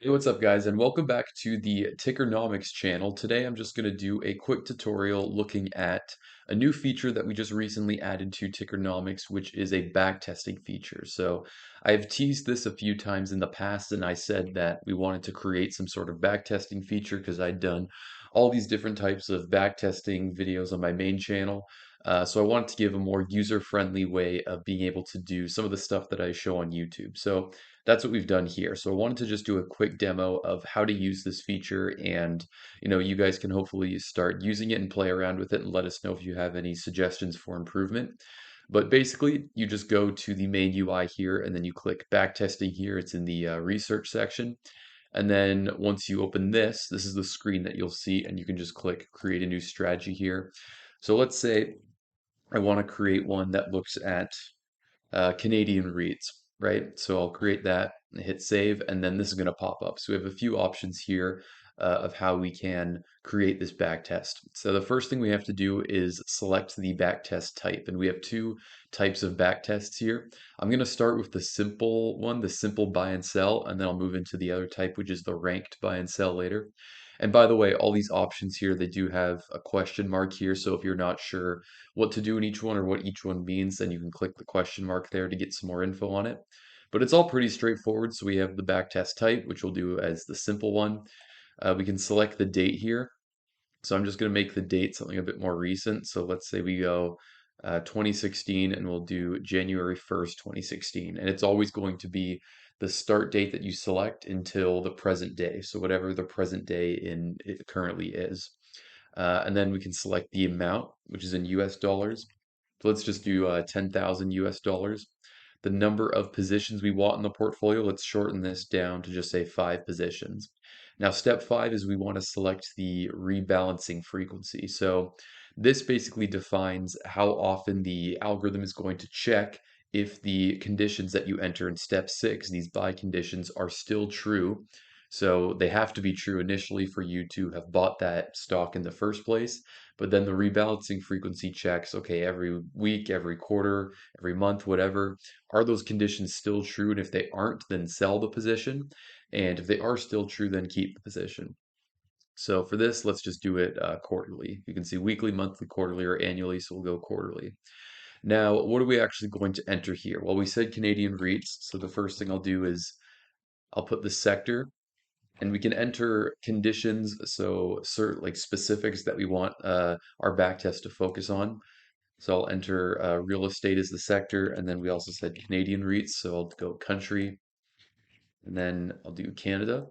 Hey, what's up, guys, and welcome back to the Tickernomics channel. Today, I'm just going to do a quick tutorial looking at a new feature that we just recently added to Tickernomics, which is a backtesting feature. So, I've teased this a few times in the past, and I said that we wanted to create some sort of backtesting feature because I'd done all these different types of backtesting videos on my main channel. So, I wanted to give a more user-friendly way of being able to do some of the stuff that I show on YouTube. So, that's what we've done here. So I wanted to just do a quick demo of how to use this feature and you guys can hopefully start using it and play around with it and let us know if you have any suggestions for improvement. But basically, you just go to the main UI here and then you click backtesting here. It's in the research section. And then once you open this is the screen that you'll see and you can just click create a new strategy here. So let's say I want to create one that looks at Canadian reads, right? So I'll create that, hit save, and then this is going to pop up. So we have a few options here of how we can create this backtest. So the first thing we have to do is select the backtest type, and we have two types of backtests here. I'm going to start with the simple one, the simple buy and sell, and then I'll move into the other type, which is the ranked buy and sell later. And by the way, all these options here, they do have a question mark here. So if you're not sure what to do in each one or what each one means, then you can click the question mark there to get some more info on it. But it's all pretty straightforward. So we have the backtest type, which we'll do as the simple one. We can select the date here. So I'm just going to make the date something a bit more recent. So let's say we go 2016 and we'll do January 1st, 2016. And it's always going to be the start date that you select until the present day. So whatever the present day in it currently is. And then we can select the amount, which is in US dollars. So let's just do 10,000 US dollars. The number of positions we want in the portfolio, let's shorten this down to just say 5 positions. Now, step 5 is we want to select the rebalancing frequency. So this basically defines how often the algorithm is going to check if the conditions that you enter in step 6, these buy conditions, are still true. So they have to be true initially for you to have bought that stock in the first place. But then the rebalancing frequency checks, okay, every week, every quarter, every month, whatever, are those conditions still true? And if they aren't, then sell the position. And if they are still true, then keep the position. So for this, let's just do it quarterly. You can see weekly, monthly, quarterly, or annually, so we'll go quarterly. Now, what are we actually going to enter here? Well, we said Canadian REITs, so the first thing I'll do is I'll put the sector and we can enter conditions, so certain like specifics that we want our backtest to focus on. So I'll enter real estate as the sector, and then we also said Canadian REITs, so I'll go country, and then I'll do Canada.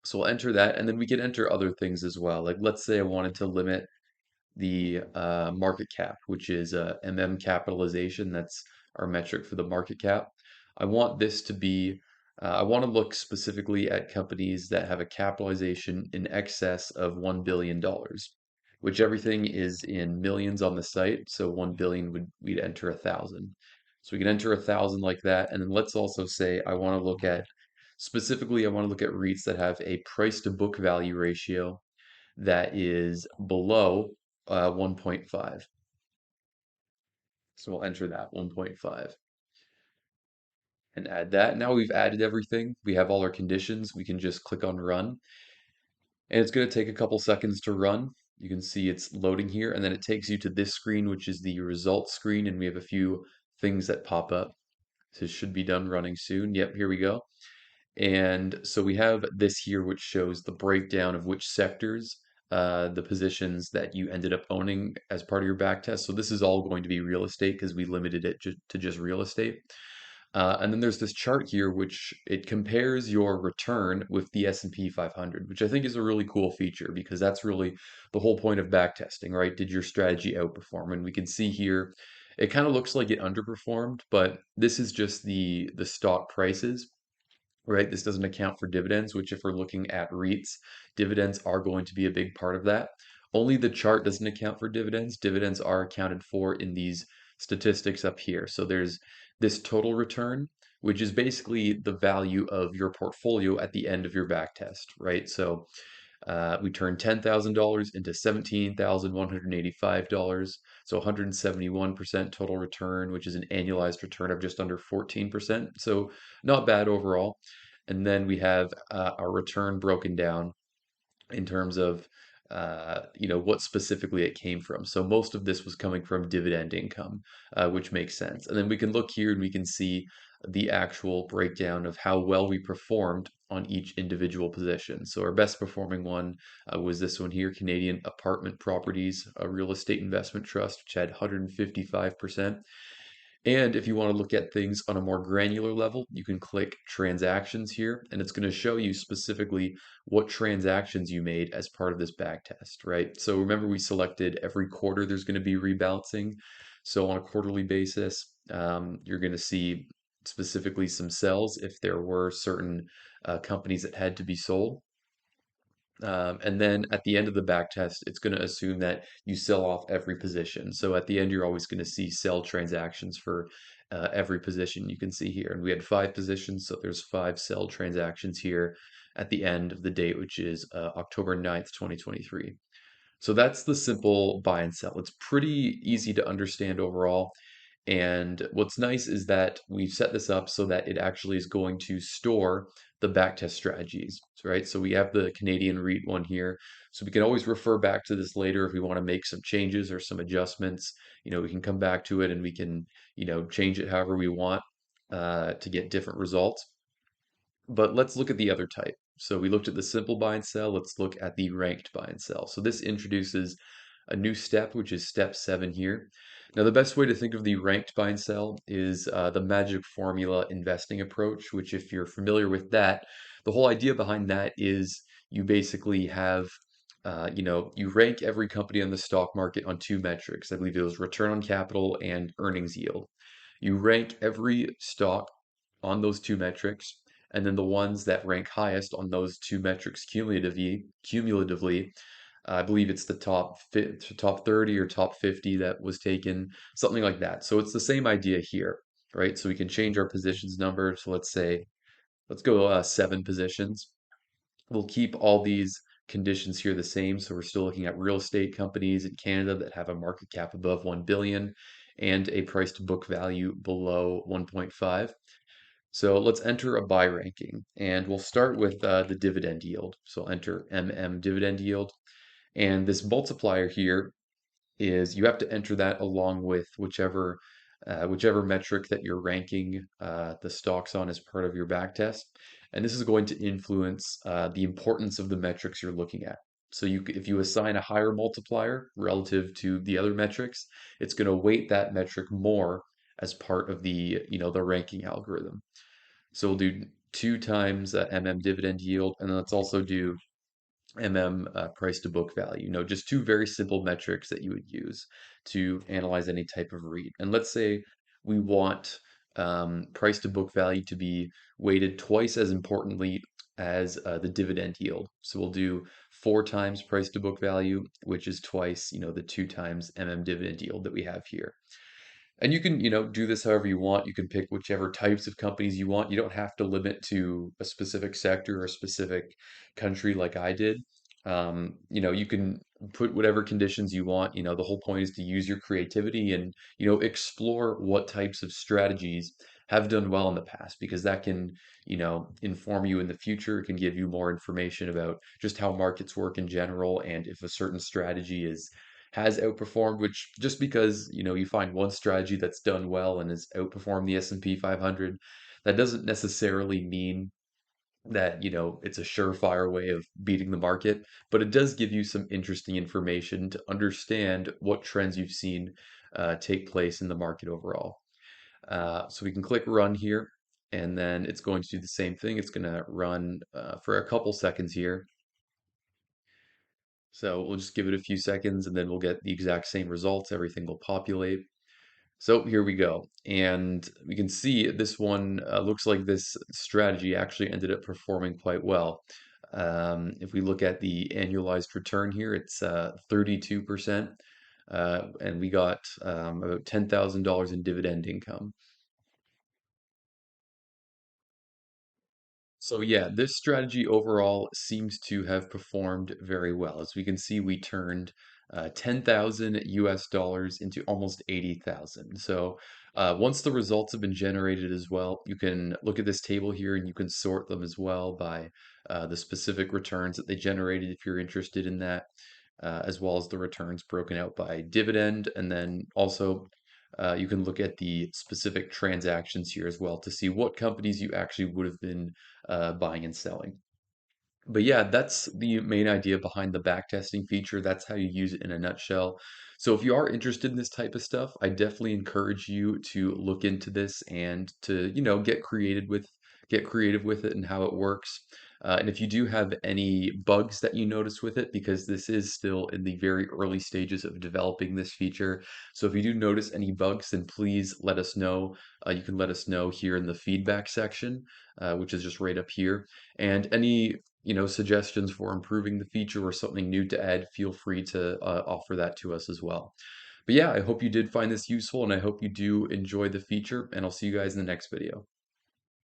So I'll enter that, and then we can enter other things as well. Like let's say I wanted to limit the market cap, which is capitalization. That's our metric for the market cap. I want this to be, I want to look specifically at companies that have a capitalization in excess of $1 billion, which everything is in millions on the site. So 1 billion we'd enter 1,000. So we can enter 1,000 like that. And then let's also say I want to look at, specifically, I want to look at REITs that have a price to book value ratio that is below 1.5. So we'll enter that 1.5 and add that. Now we've added everything. We have all our conditions. We can just click on run. And it's going to take a couple seconds to run. You can see it's loading here, and then it takes you to this screen, which is the results screen, and we have a few things that pop up. So it should be done running soon. Yep, here we go. And so we have this here, which shows the breakdown of which sectors, the positions that you ended up owning as part of your back test. So this is all going to be real estate because we limited it to just real estate. And then there's this chart here, which it compares your return with the S&P 500, which I think is a really cool feature because that's really the whole point of back testing, right? Did your strategy outperform? And we can see here, it kind of looks like it underperformed, but this is just the stock prices, right? This doesn't account for dividends, which if we're looking at REITs, dividends are going to be a big part of that. Only the chart doesn't account for dividends. Dividends are accounted for in these statistics up here. So there's this total return, which is basically the value of your portfolio at the end of your back test, right? So we turned $10,000 into $17,185. So 171% total return, which is an annualized return of just under 14%. So not bad overall. And then we have our return broken down in terms of what specifically it came from. So most of this was coming from dividend income, which makes sense. And then we can look here and we can see the actual breakdown of how well we performed on each individual position. So our best performing one was this one here, Canadian Apartment Properties, a real estate investment trust, which had 155%. And if you want to look at things on a more granular level, you can click transactions here, and it's going to show you specifically what transactions you made as part of this back test, right? So remember we selected every quarter there's going to be rebalancing. So on a quarterly basis, you're going to see specifically some sells if there were certain companies that had to be sold. And then at the end of the back test, it's going to assume that you sell off every position. So at the end, you're always going to see sell transactions for every position you can see here. And we had 5 positions, so there's 5 sell transactions here at the end of the date, which is October 9th, 2023. So that's the simple buy and sell. It's pretty easy to understand overall. And what's nice is that we've set this up so that it actually is going to store the backtest strategies, right? So we have the Canadian REIT one here. So we can always refer back to this later if we want to make some changes or some adjustments. We can come back to it and we can, change it however we want to get different results. But let's look at the other type. So we looked at the simple buy and sell. Let's look at the ranked buy and sell. So this introduces a new step, which is step 7 here. Now, the best way to think of the ranked buy and sell is the magic formula investing approach, which if you're familiar with that, the whole idea behind that is you basically have, you rank every company on the stock market on 2 metrics. I believe it was return on capital and earnings yield. You rank every stock on those 2 metrics, and then the ones that rank highest on those 2 metrics cumulatively, I believe it's the top 30 or top 50 that was taken, something like that. So it's the same idea here, right? So we can change our positions number. So let's go 7 positions. We'll keep all these conditions here the same. So we're still looking at real estate companies in Canada that have a market cap above 1 billion and a price to book value below 1.5. So let's enter a buy ranking, and we'll start with the dividend yield. So I'll enter dividend yield, and this multiplier here is you have to enter that along with whichever metric that you're ranking the stocks on as part of your back test. And this is going to influence the importance of the metrics you're looking at. So if you assign a higher multiplier relative to the other metrics, it's going to weight that metric more as part of the ranking algorithm. So we'll do 2 times dividend yield, and then let's also do price to book value. Just 2 very simple metrics that you would use to analyze any type of REIT. And let's say we want price to book value to be weighted twice as importantly as the dividend yield. So we'll do 4 times price to book value, which is twice, the 2 times dividend yield that we have here. And you can, do this however you want. You can pick whichever types of companies you want. You don't have to limit to a specific sector or a specific country like I did. You can put whatever conditions you want. The whole point is to use your creativity and, explore what types of strategies have done well in the past because that can, inform you in the future. It can give you more information about just how markets work in general and if a certain strategy has outperformed, which just because, you find one strategy that's done well and has outperformed the S&P 500, that doesn't necessarily mean that, it's a surefire way of beating the market, but it does give you some interesting information to understand what trends you've seen take place in the market overall. So we can click run here, and then it's going to do the same thing. It's going to run for a couple seconds here. So we'll just give it a few seconds and then we'll get the exact same results. Everything will populate. So here we go. And we can see this one looks like this strategy actually ended up performing quite well. If we look at the annualized return here, it's 32%. And we got about $10,000 in dividend income. So yeah, this strategy overall seems to have performed very well. As we can see, we turned 10,000 US dollars into almost 80,000. So Once the results have been generated as well, you can look at this table here and you can sort them as well by the specific returns that they generated if you're interested in that, as well as the returns broken out by dividend. And then also you can look at the specific transactions here as well to see what companies you actually would have been buying and selling. But yeah, that's the main idea behind the backtesting feature. That's how you use it in a nutshell. So if you are interested in this type of stuff, I definitely encourage you to look into this and to, get creative with it and how it works. And if you do have any bugs that you notice with it, because this is still in the very early stages of developing this feature. So if you do notice any bugs, then please let us know. You can let us know here in the feedback section, which is just right up here. And any suggestions for improving the feature or something new to add, feel free to offer that to us as well. But yeah, I hope you did find this useful and I hope you do enjoy the feature, and I'll see you guys in the next video.